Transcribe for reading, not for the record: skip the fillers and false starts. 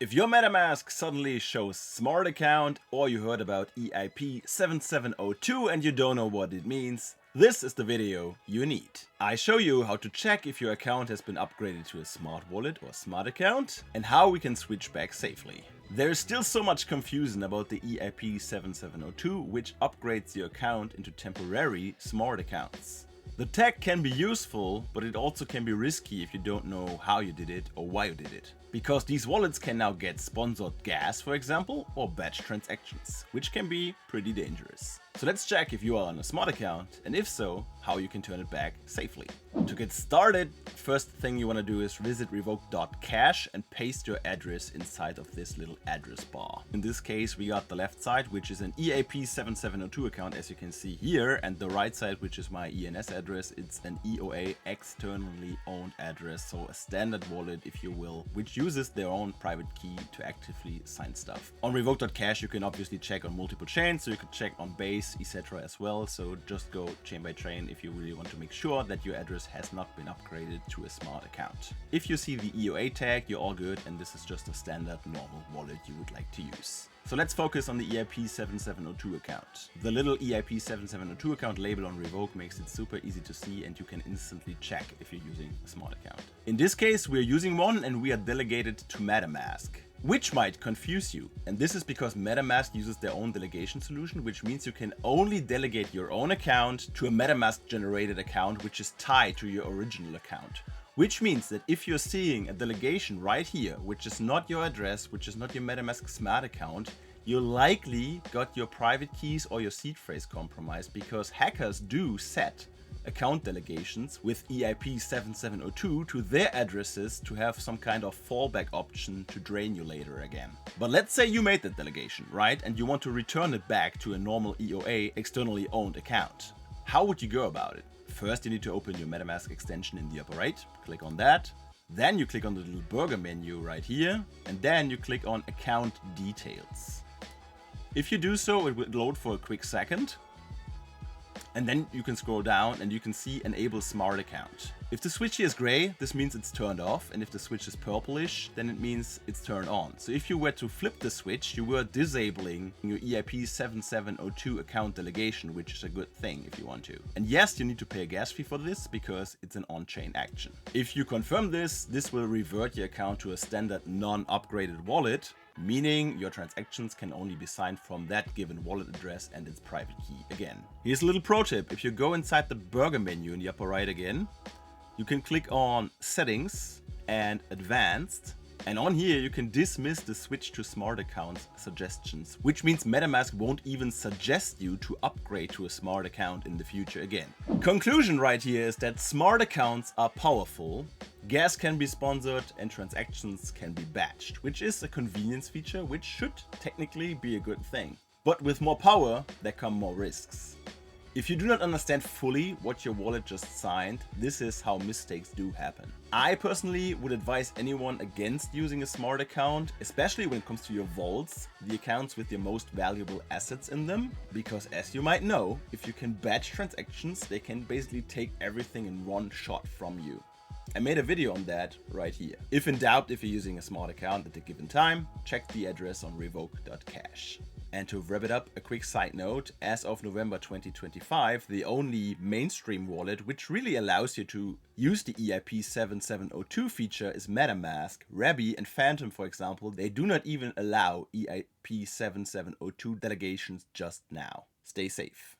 If your MetaMask suddenly shows smart account or you heard about EIP 7702 and you don't know what it means, this is the video you need. I show you how to check if your account has been upgraded to a smart wallet or smart account and how we can switch back safely. There is still so much confusion about the EIP 7702, which upgrades your account into temporary smart accounts. The tech can be useful, but it also can be risky if you don't know how you did it or why you did it. Because these wallets can now get sponsored gas, for example, or batch transactions, which can be pretty dangerous. So let's check if you are on a smart account, and if so, how you can turn it back safely. To get started, first thing you want to do is visit Revoke.cash and paste your address inside of this little address bar. In this case, we got the left side, which is an EIP 7702 account, as you can see here, and the right side, which is my ENS address. It's an EOA externally owned address, so a standard wallet, if you will, which uses their own private key to actively sign stuff. On Revoke.cash, you can obviously check on multiple chains, so you could check on Base, etc. as well. So just go chain by chain if you really want to make sure that your address has not been upgraded to a smart account. If you see the EOA tag, you're all good, and this is just a standard normal wallet you would like to use. So let's focus on the EIP 7702 account. The little EIP 7702 account label on Revoke makes it super easy to see, and you can instantly check if you're using a smart account. In this case, we're using one and we are delegated to MetaMask, which might confuse you. And this is because MetaMask uses their own delegation solution, which means you can only delegate your own account to a MetaMask generated account, which is tied to your original account. Which means that if you're seeing a delegation right here, which is not your address, which is not your MetaMask smart account, you likely got your private keys or your seed phrase compromised, because hackers do set account delegations with EIP 7702 to their addresses to have some kind of fallback option to drain you later again. But let's say you made that delegation, right? And you want to return it back to a normal EOA externally owned account. How would you go about it? First, you need to open your MetaMask extension in the upper right, click on that. Then you click on the little burger menu right here, and then you click on account details. If you do so, it will load for a quick second. And then you can scroll down and you can see enable smart account. If the switch here is gray, this means it's turned off, and if the switch is purplish, then it means it's turned on. So if you were to flip the switch, you were disabling your EIP 7702 account delegation, which is a good thing if you want to. And yes, you need to pay a gas fee for this because it's an on-chain action. If you confirm this, this will revert your account to a standard non-upgraded wallet, meaning your transactions can only be signed from that given wallet address and its private key again. Here's a little pro tip. If you go inside the burger menu in the upper right again, you can click on Settings and Advanced, and on here you can dismiss the switch to smart accounts suggestions, which means MetaMask won't even suggest you to upgrade to a smart account in the future again. Conclusion right here is that smart accounts are powerful, gas can be sponsored, and transactions can be batched, which is a convenience feature which should technically be a good thing. But with more power, there come more risks. If you do not understand fully what your wallet just signed, this is how mistakes do happen. I personally would advise anyone against using a smart account, especially when it comes to your vaults, the accounts with your most valuable assets in them, because as you might know, if you can batch transactions, they can basically take everything in one shot from you. I made a video on that right here. If in doubt, if you're using a smart account at a given time, check the address on Revoke.cash. And to wrap it up, a quick side note, as of November 2025, the only mainstream wallet which really allows you to use the EIP 7702 feature is MetaMask. Rabby and Phantom, for example, they do not even allow EIP 7702 delegations just now. Stay safe.